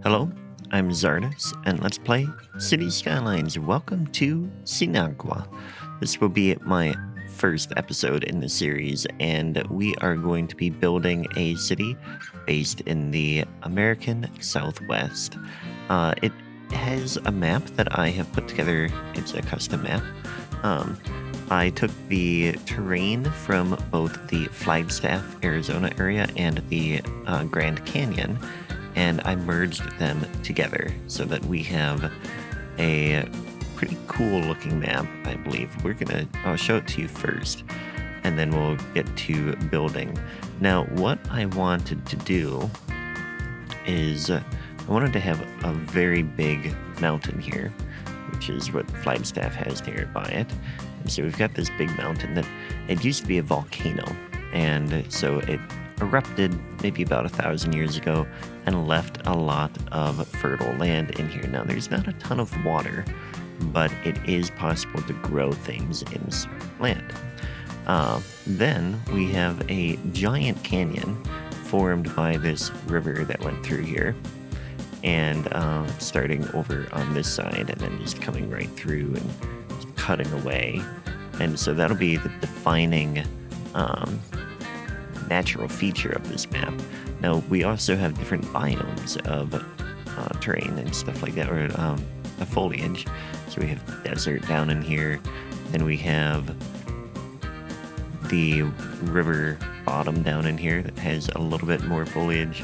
Hello, I'm Czardus, and let's play Cities Skylines. Welcome to Sinagua. This will be my first episode in the series, and we are going to be building a city based in the American Southwest. It has a map that I have put together. It's a custom map. I took the terrain from both the Flagstaff, Arizona area and the Grand Canyon, and I merged them together so that we have a pretty cool looking map, I believe. I'll show it to you first, and then we'll get to building. Now, what I wanted to do is I wanted to have a very big mountain here, which is what Flagstaff has nearby it. And so we've got this big mountain that it used to be a volcano, and so it erupted maybe about 1,000 years ago and left a lot of fertile land in here. Now, there's not a ton of water, but it is possible to grow things in this land. Then we have a giant canyon formed by this river that went through here, and starting over on this side and then just coming right through and just cutting away. And so that'll be the defining natural feature of this map. Now, we also have different biomes of terrain and stuff like that, or the foliage. So we have desert down in here, then we have the river bottom down in here that has a little bit more foliage.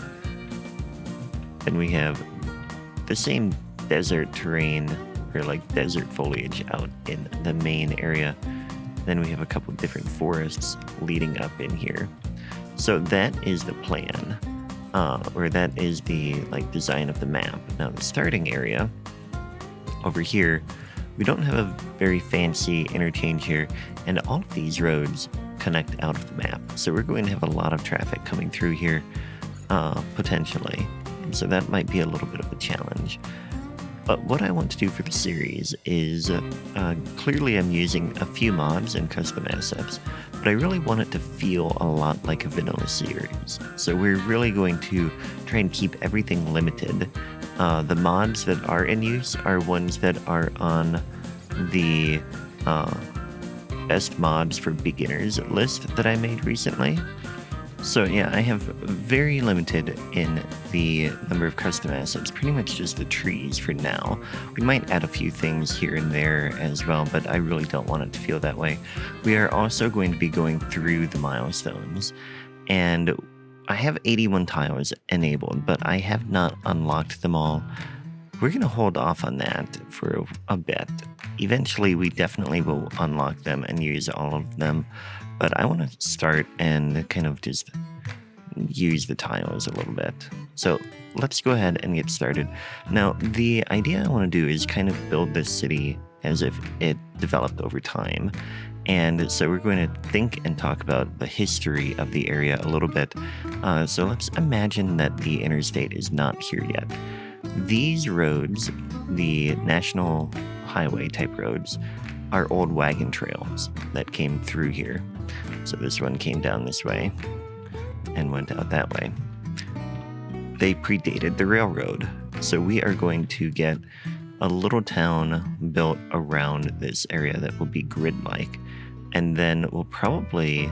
Then we have the same desert terrain, or like desert foliage out in the main area. Then we have a couple different forests leading up in here. So that is the plan, or that is the design of the map. Now, the starting area over here, we don't have a very fancy interchange here, and all of these roads connect out of the map. So we're going to have a lot of traffic coming through here, potentially. And so that might be a little bit of a challenge. But what I want to do for the series is, clearly I'm using a few mods and custom assets, but I really want it to feel a lot like a vanilla series. So we're really going to try and keep everything limited. The mods that are in use are ones that are on the best mods for beginners list that I made recently. So yeah, I have very limited in the number of custom assets, pretty much just the trees for now. We might add a few things here and there as well, but I really don't want it to feel that way. We are also going to be going through the milestones, and I have 81 tiles enabled, but I have not unlocked them all. We're going to hold off on that for a bit. Eventually, we definitely will unlock them and use all of them. But I want to start and kind of just use the tiles a little bit. So let's go ahead and get started. Now, the idea I want to do is kind of build this city as if it developed over time. And so we're going to think and talk about the history of the area a little bit. So let's imagine that the interstate is not here yet. These roads, the national highway type roads, are old wagon trails that came through here. So this one came down this way and went out that way. They predated the railroad. So we are going to get a little town built around this area that will be grid-like. And then we'll probably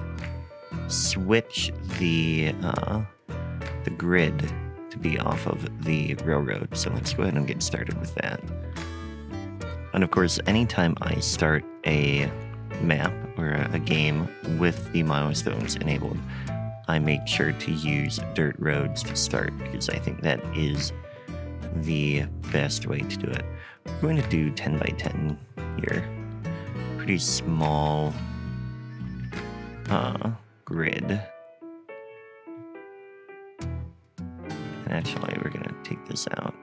switch the grid to be off of the railroad. So let's go ahead and get started with that. And of course, anytime I start a map or a game with the milestones enabled, I make sure to use dirt roads to start, because I think that is the best way to do it. We're going to do 10 by 10 here. Pretty small grid. And actually, we're going to take this out.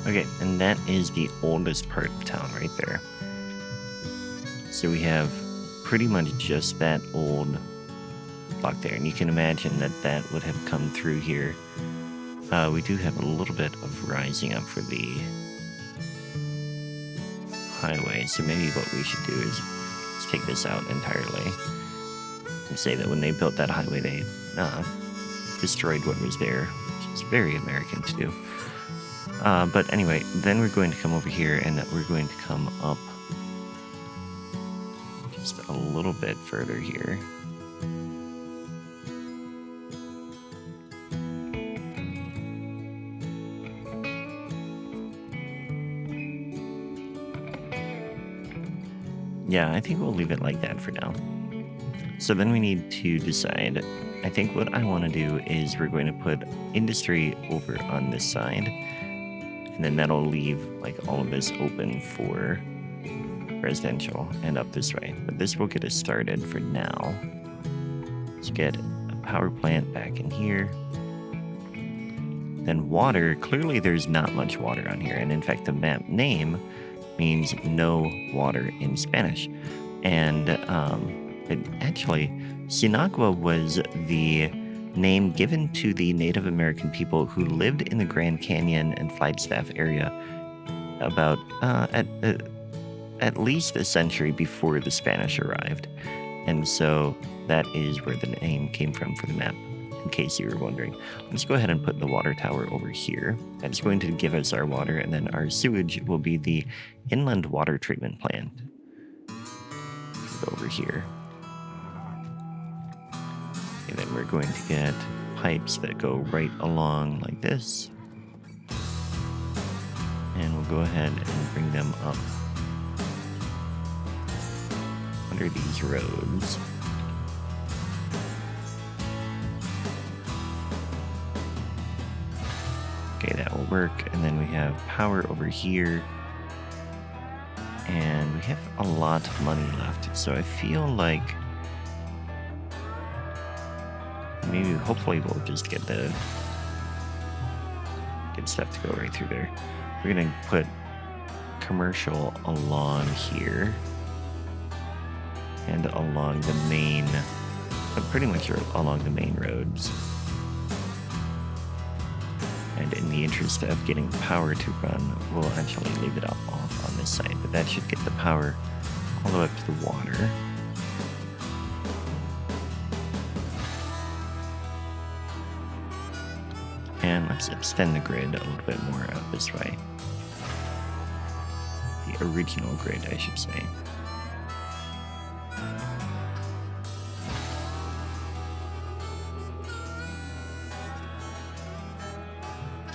Okay, and that is the oldest part of town right there. So we have pretty much just that old block there, and you can imagine that that would have come through here We do have a little bit of rising up for the highway, so maybe what we should do is take this out entirely and say that when they built that highway, they destroyed what was there, which is very American to do. But anyway, then we're going to come over here and we're going to come up just a little bit further here. Yeah, I think we'll leave it like that for now. So then we need to decide. I think what I want to do is we're going to put industry over on this side, and then that'll leave like all of this open for residential and up this way. But this will get us started for now. Let's get a power plant back in here. Then water. Clearly there's not much water on here, and in fact the map name means no water in Spanish. And actually, Sinagua was the name given to the Native American people who lived in the Grand Canyon and Flagstaff area about at least a century before the Spanish arrived. And so that is where the name came from for the map, in case you were wondering. Let's go ahead and put the water tower over here. That's going to give us our water, and then our sewage will be the inland water treatment plant over here. And then we're going to get pipes that go right along like this. And we'll go ahead and bring them up under these roads. Okay, that will work. And then we have power over here. And we have a lot of money left. So I feel like maybe, hopefully we'll just get stuff to go right through there. We're gonna put commercial along here and along the main, pretty much along the main roads. And in the interest of getting power to run, we'll actually leave it off on this side, but that should get the power all the way up to the water. And let's extend the grid a little bit more out this way. The original grid, I should say.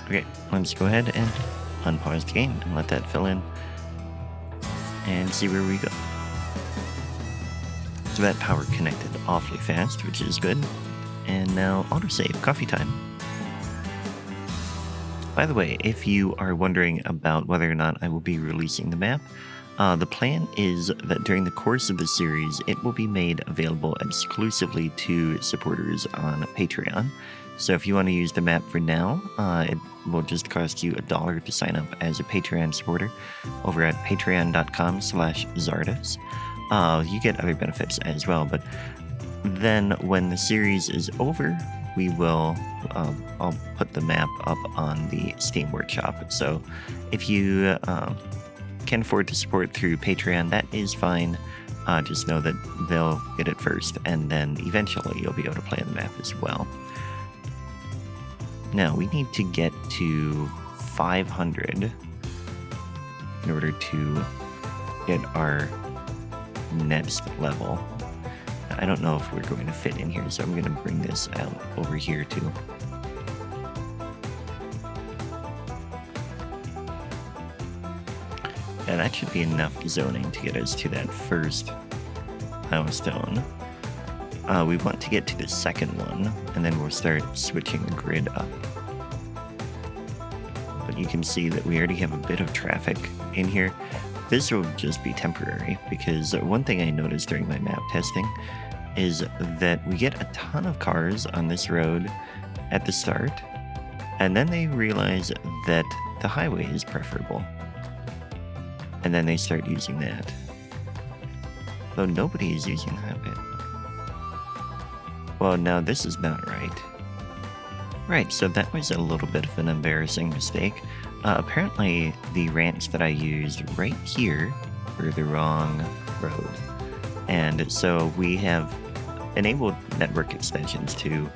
Okay, let's go ahead and unpause the game and let that fill in and see where we go. So that power connected awfully fast, which is good. And now autosave, coffee time. By the way, if you are wondering about whether or not I will be releasing the map, the plan is that during the course of the series, it will be made available exclusively to supporters on Patreon. So if you want to use the map for now, it will just cost you $1 to sign up as a Patreon supporter over at patreon.com/Czardus. You get other benefits as well, but then when the series is over, we will, I'll put the map up on the Steam Workshop. So if you can afford to support through Patreon, that is fine. Just know that they'll get it first, and then eventually you'll be able to play on the map as well. Now, we need to get to 500 in order to get our next level. I don't know if we're going to fit in here, so I'm going to bring this out over here too. And that should be enough zoning to get us to that first milestone. We want to get to the second one, and then we'll start switching the grid up. But you can see that we already have a bit of traffic in here. This will just be temporary, because one thing I noticed during my map testing is that we get a ton of cars on this road at the start, and then they realize that the highway is preferable. And then they start using that. Though nobody is using that bit. Well, now this is not right. Right, so that was a little bit of an embarrassing mistake. Apparently, the ranch that I used right here were the wrong road. And so we have enabled network extensions too,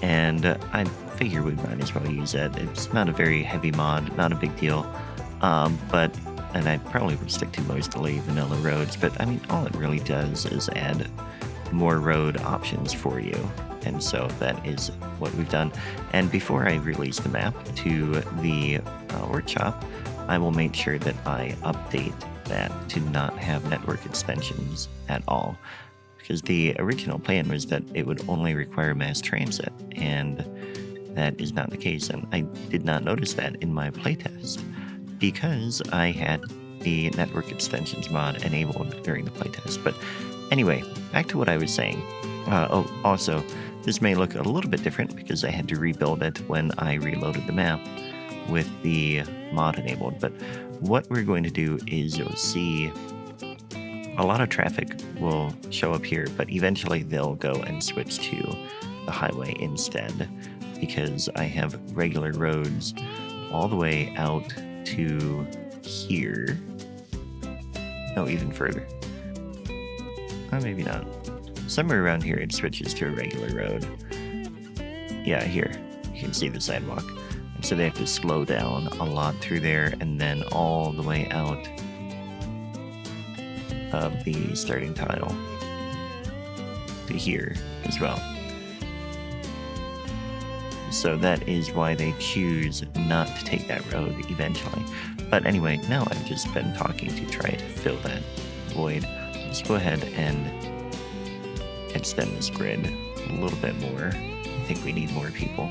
and I figure we might as well use that. It's not a very heavy mod, not a big deal, and I probably would stick to mostly vanilla roads, but I mean, all it really does is add more road options for you. And so that is what we've done. And before I release the map to the workshop, I will make sure that I update that to not have network extensions at all. Because the original plan was that it would only require mass transit, and that is not the case. And I did not notice that in my playtest because I had the network extensions mod enabled during the playtest. But anyway, back to what I was saying. Also, this may look a little bit different because I had to rebuild it when I reloaded the map with the mod enabled. But what we're going to do is you'll see a lot of traffic will show up here, but eventually they'll go and switch to the highway instead, because I have regular roads all the way out to here. No, even further. Maybe not. Somewhere around here it switches to a regular road. Yeah, here. You can see the sidewalk. And so they have to slow down a lot through there, and then all the way out of the starting tile to here as well. So that is why they choose not to take that road eventually. But anyway, now I've just been talking to try to fill that void. Let's go ahead and extend this grid a little bit more. I think we need more people.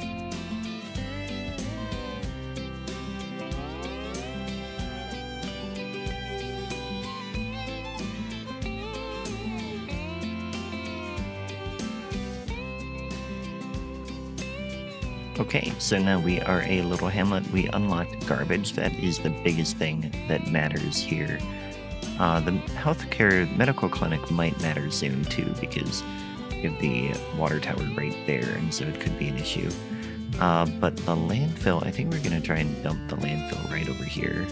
Okay, so now we are a little hamlet. We unlocked garbage. That is the biggest thing that matters here. The healthcare medical clinic might matter soon too, because you have the water tower right there, and so it could be an issue. But the landfill, I think we're going to try and dump the landfill right over here.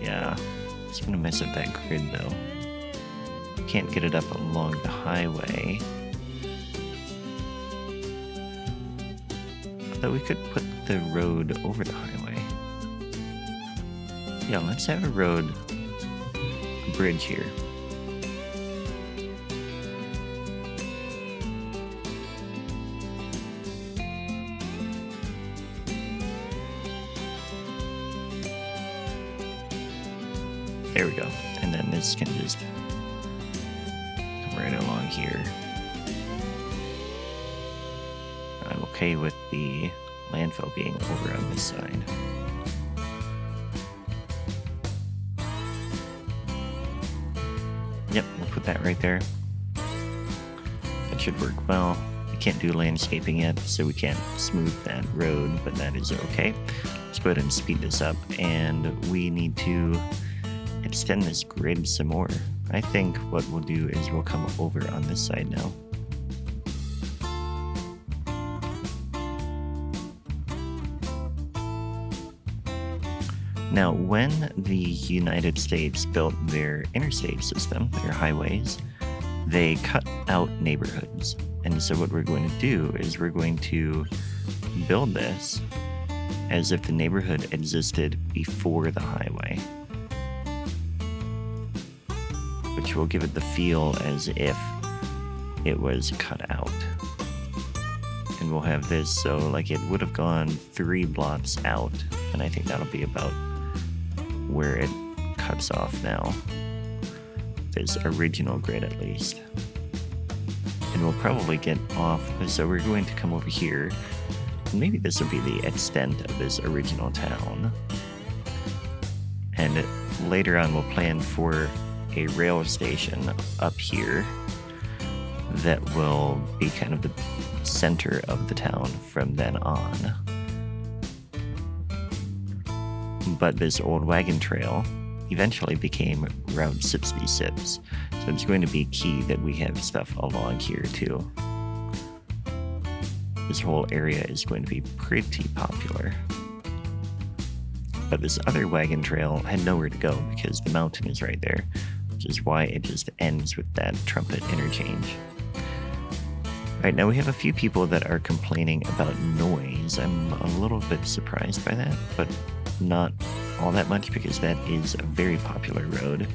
Yeah, it's going to mess up that grid though. Can't get it up along the highway. Though we could put the road over the highway. Yeah, let's have a road bridge here. There we go. And then this can just come right along here. I'm okay with the landfill being over on this side. Yep, we'll put that right there. That should work well. We can't do landscaping yet, so we can't smooth that road, but that is okay. Let's go ahead and speed this up, and we need to extend this grid some more. I think what we'll do is we'll come over on this side now. Now, when the United States built their interstate system, their highways, they cut out neighborhoods. And so what we're going to do is we're going to build this as if the neighborhood existed before the highway, which will give it the feel as if it was cut out. And we'll have this so like it would have gone 3 blocks out, and I think that'll be about where it cuts off now. This original grid at least. And we'll probably get off, so we're going to come over here. Maybe this will be the extent of this original town. And later on we'll plan for a rail station up here that will be kind of the center of the town from then on. But this old wagon trail eventually became Route 66, so it's going to be key that we have stuff along here too. this whole area is going to be pretty popular. But this other wagon trail had nowhere to go because the mountain is right there, which is why it just ends with that trumpet interchange. Right, now we have a few people that are complaining about noise. I'm a little bit surprised by that, but not all that much because that is a very popular road.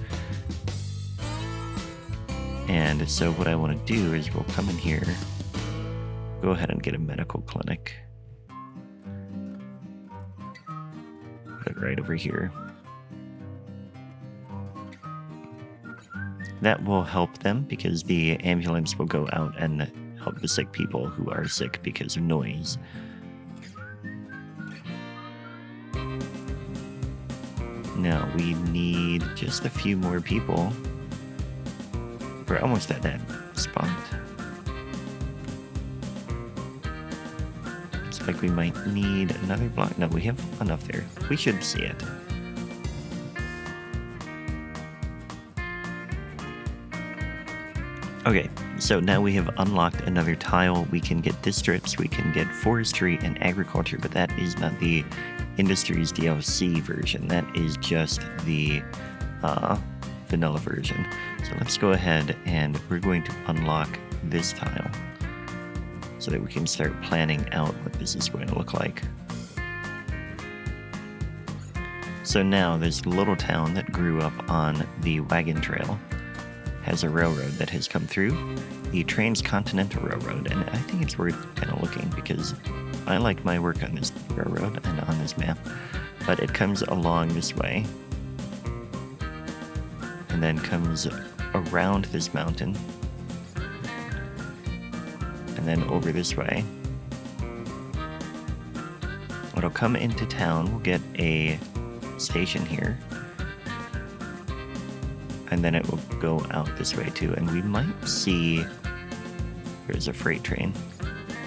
And so what I want to do is we'll come in here, go ahead and get a medical clinic. Put it right over here. That will help them because the ambulance will go out and help the sick people who are sick because of noise. Now we need just a few more people. We're almost at that spot. Looks like we might need another block. No, we have enough there. We should see it. Okay, so now we have unlocked another tile. We can get districts, we can get forestry and agriculture, but that is not the Industries DLC version. That is just the vanilla version. So let's go ahead and we're going to unlock this tile so that we can start planning out what this is going to look like. So now this little town that grew up on the wagon trail has a railroad that has come through, the Transcontinental Railroad, and I think it's worth kind of looking because I like my work on this railroad and on this map, but it comes along this way and then comes around this mountain and then over this way. It'll come into town, we'll get a station here, and then it will go out this way too, and we might see there's a freight train.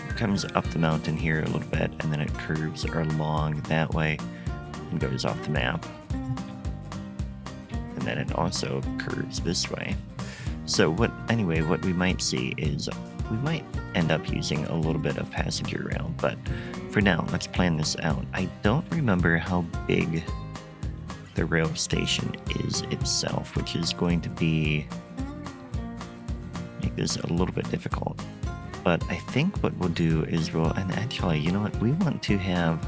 It comes up the mountain here a little bit and then it curves along that way and goes off the map, and then it also curves this way. So what we might see is we might end up using a little bit of passenger rail, but for now let's plan this out. I don't remember how big the rail station is itself, which is going to make this a little bit difficult. But I think what we'll do is and actually, you know what, we want to have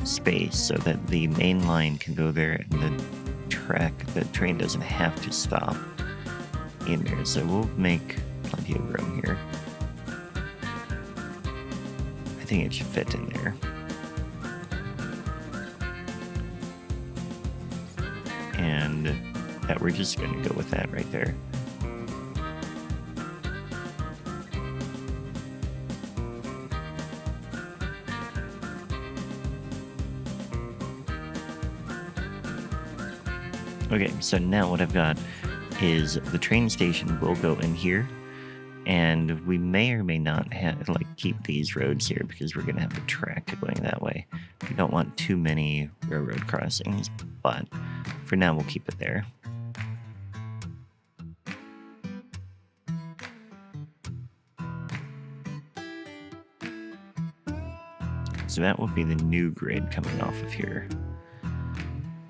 space so that the main line can go there and the train doesn't have to stop in there. So we'll make plenty of room here. I think it should fit in there. And that we're just going to go with that right there. Okay, so now what I've got is the train station will go in here, and we may or may not have keep these roads here because we're going to have a track going that way. We don't want too many railroad crossings, but for now we'll keep it there. So that will be the new grid coming off of here.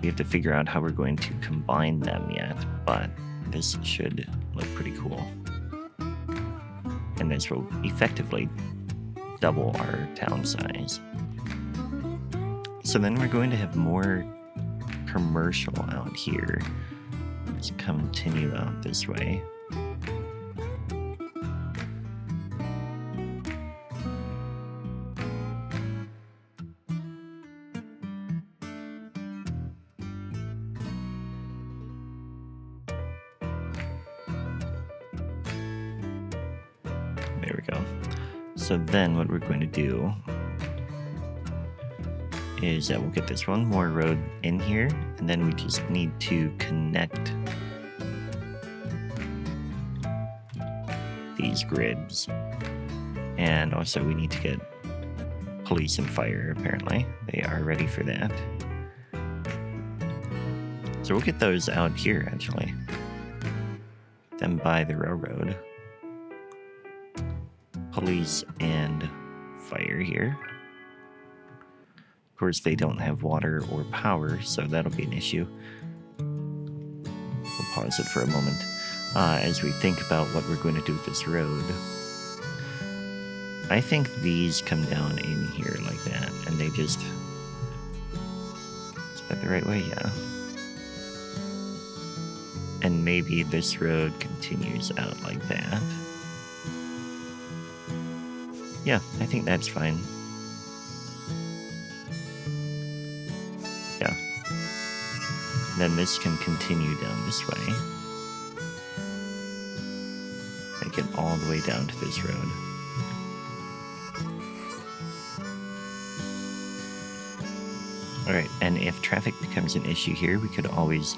We have to figure out how we're going to combine them yet, but this should look pretty cool. And this will effectively double our town size. So then we're going to have more commercial out here. Let's continue out this way. There we go. So then what we're going to do is that we'll get this one more road in here, and then we just need to connect these grids. And also we need to get police and fire, apparently. They are ready for that. So we'll get those out here, actually. Then by the railroad. Police and fire here. Of course, they don't have water or power, so that'll be an issue. We'll pause it for a moment as we think about what we're going to do with this road. I think these come down in here like that, and they just... Is that the right way? Yeah. And maybe this road continues out like that. Yeah, I think that's fine. Yeah. Then this can continue down this way. Make it all the way down to this road. Alright, and if traffic becomes an issue here, we could always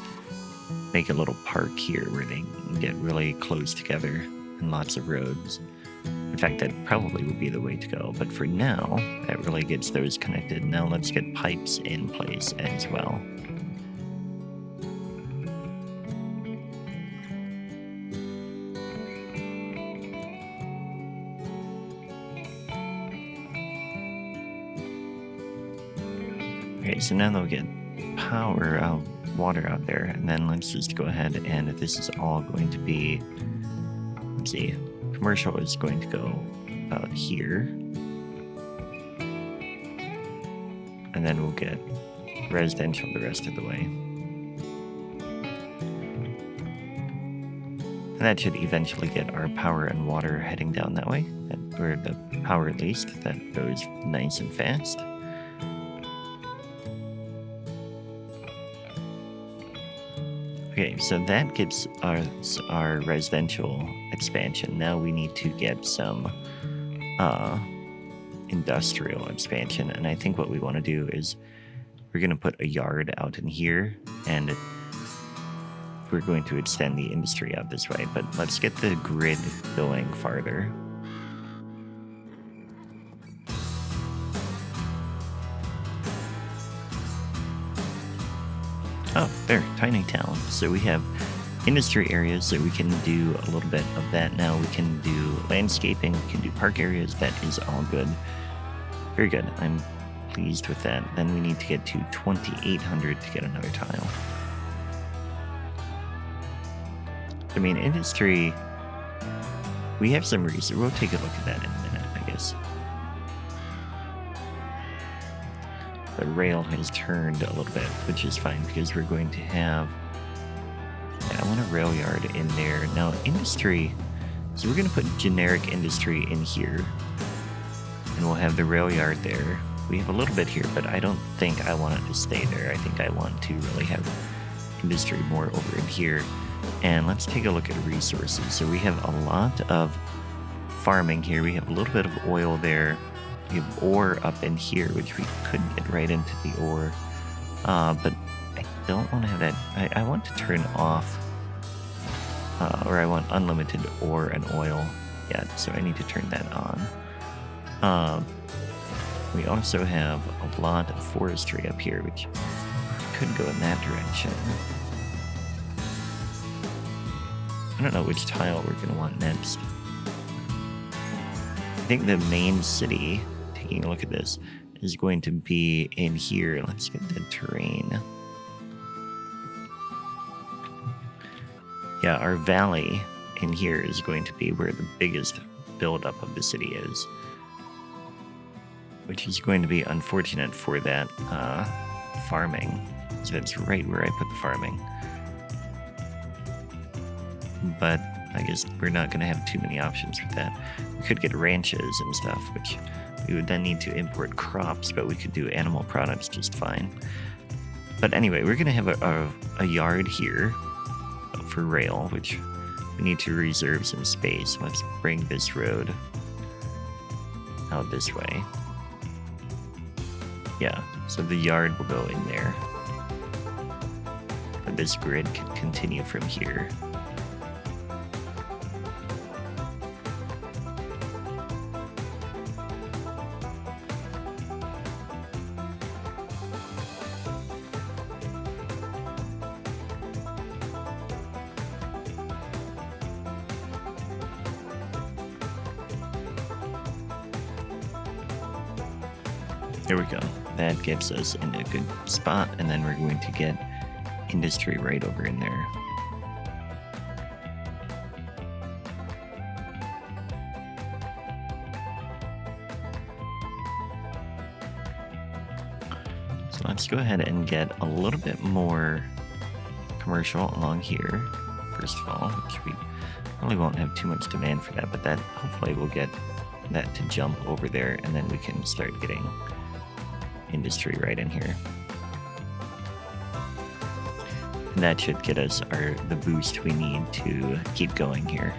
make a little park here where they get really close together and lots of roads. In fact, that probably would be the way to go. But for now, that really gets those connected. Now let's get pipes in place as well. Okay, so now they'll get power out, water out there, and then let's just go ahead and this is all going to be, let's see, commercial is going to go about here, and then we'll get residential the rest of the way, and that should eventually get our power and water heading down that way, or the power at least, that goes nice and fast. Okay, so that gets our residential expansion. Now we need to get some industrial expansion, and I think what we want to do is we're going to put a yard out in here, and we're going to extend the industry out this way, but let's get the grid going farther. Oh, there, tiny town. So we have industry areas, so we can do a little bit of that now. We can do landscaping, we can do park areas. That is all good. Very good. I'm pleased with that. Then we need to get to 2,800 to get another tile. I mean, industry, we have some reason. We'll take a look at that in a minute, I guess. The rail has turned a little bit, which is fine because we're going to have... Yeah, I want a rail yard in there. Now, industry... So we're going to put generic industry in here. And we'll have the rail yard there. We have a little bit here, but I don't think I want it to stay there. I think I want to really have industry more over in here. And let's take a look at resources. So we have a lot of farming here. We have a little bit of oil there. We have ore up in here, which we could get right into the ore. But I don't want to have that. I want to turn off, or I want unlimited ore and oil yet, so I need to turn that on. We also have a lot of forestry up here, which could go in that direction. I don't know which tile we're going to want next. I think the main city, taking a look at this, is going to be in here. Let's get the terrain. Yeah, our valley in here is going to be where the biggest buildup of the city is, which is going to be unfortunate for that farming. So that's right where I put the farming. But I guess we're not going to have too many options with that. We could get ranches and stuff, which we would then need to import crops, but we could do animal products just fine. But anyway, we're going to have a yard here for rail, which we need to reserve some space. Let's bring this road out this way. Yeah, so the yard will go in there. But this grid can continue from here. There we go. That gets us in a good spot, and then we're going to get industry right over in there. So let's go ahead and get a little bit more commercial along here, first of all, which we probably won't have too much demand for that, but that hopefully will get that to jump over there, and then we can start getting industry right in here. And that should get us the boost we need to keep going here.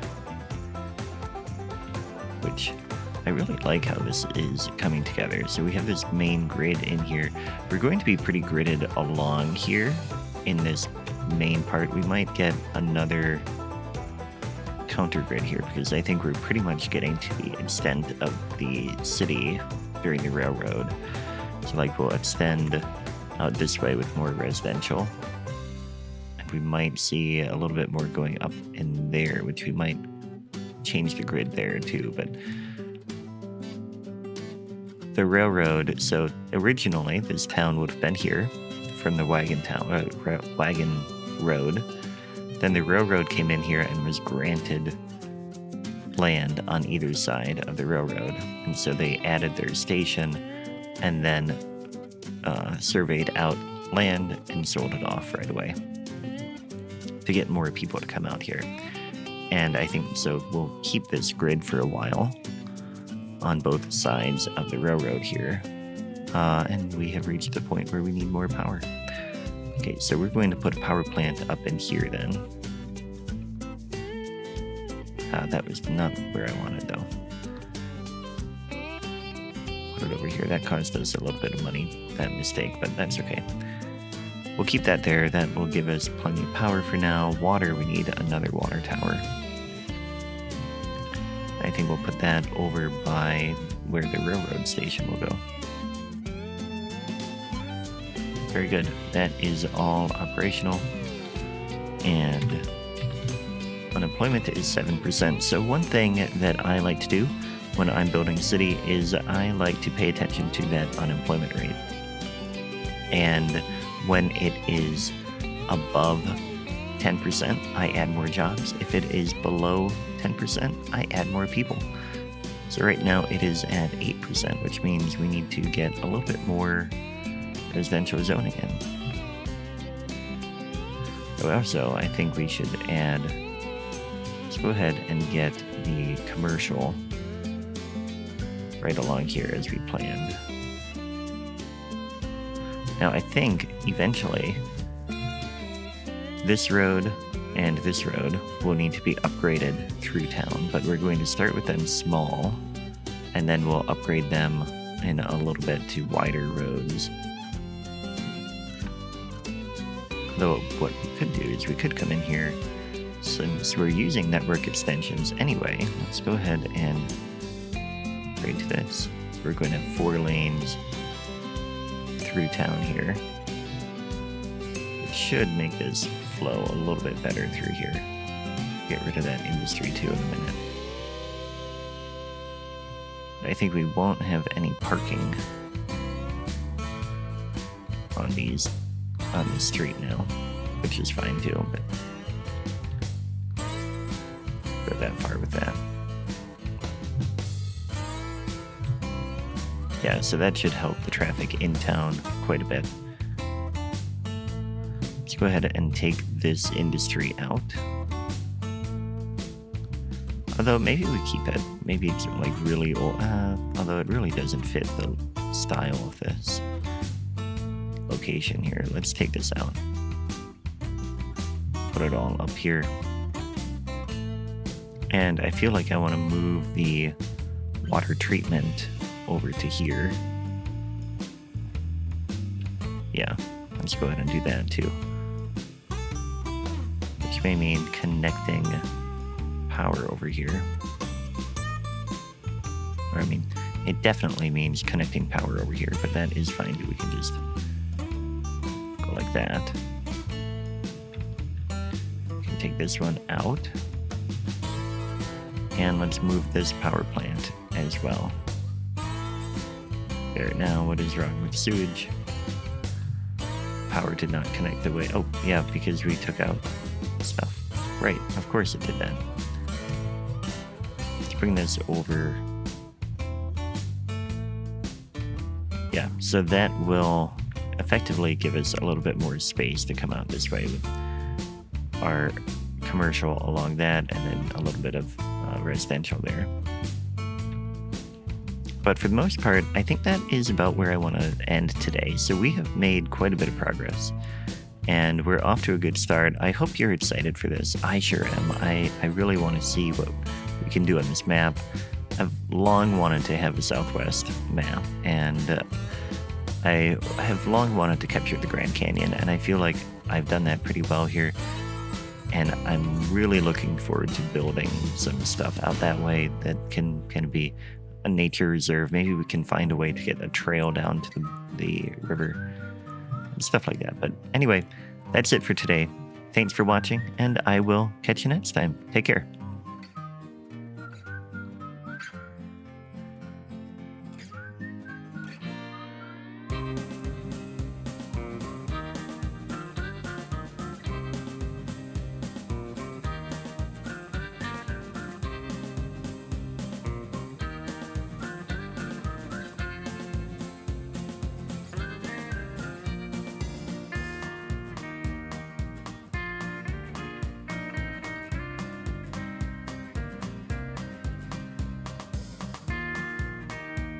Which I really like how this is coming together. So we have this main grid in here. We're going to be pretty gridded along here in this main part. We might get another counter grid here because I think we're pretty much getting to the extent of the city during the railroad. So like we'll extend out this way with more residential. And we might see a little bit more going up in there, which we might change the grid there too. But the railroad, so originally this town would have been here from the wagon road. Then the railroad came in here and was granted land on either side of the railroad. And so they added their station and then surveyed out land and sold it off right away to get more people to come out here. And I think so we'll keep this grid for a while on both sides of the railroad here. And we have reached the point where we need more power. Okay, so we're going to put a power plant up in here then. That was not where I wanted though. Put it over here. That cost us a little bit of money, that mistake, but that's okay. We'll keep that there. That will give us plenty of power for now. Water, we need another water tower. I think we'll put that over by where the railroad station will go. Very good. That is all operational. And unemployment is 7%. So one thing that I like to do when I'm building a city is I like to pay attention to that unemployment rate. And when it is above 10%, I add more jobs. If it is below 10%, I add more people. So right now it is at 8%, which means we need to get a little bit more residential zoning in. Also, I think we should add, let's go ahead and get the commercial right along here as we planned. Now I think eventually this road and this road will need to be upgraded through town, but we're going to start with them small and then we'll upgrade them in a little bit to wider roads. Though what we could do is we could come in here, since we're using network extensions anyway, let's go ahead and upgrade to this. We're going to have 4 lanes through town here. It should make this flow a little bit better through here. Get rid of that industry too in a minute. But I think we won't have any parking on the street now, which is fine too, but go that far with that. Yeah, so that should help the traffic in town quite a bit. Let's go ahead and take this industry out. Although maybe we keep it. Maybe it's like really old, although it really doesn't fit the style of this location here. Let's take this out. Put it all up here. And I feel like I want to move the water treatment over to here. Yeah, let's go ahead and do that too. Which may mean connecting power over here. Or I mean, it definitely means connecting power over here, but that is fine too. We can just go like that. We can take this one out. And let's move this power plant as well. There, now what is wrong with sewage? Power did not connect the way. Oh, yeah, because we took out stuff. Right, of course it did that. Let's bring this over. Yeah, so that will effectively give us a little bit more space to come out this way with our commercial along that, and then a little bit of residential there. But for the most part, I think that is about where I want to end today. So we have made quite a bit of progress, and we're off to a good start. I hope you're excited for this. I sure am. I really want to see what we can do on this map. I've long wanted to have a Southwest map, and I have long wanted to capture the Grand Canyon, and I feel like I've done that pretty well here. And I'm really looking forward to building some stuff out that way that can kind of be a nature reserve. Maybe we can find a way to get a trail down to the river and stuff like that. But anyway, that's it for today. Thanks for watching, and I will catch you next time. Take care.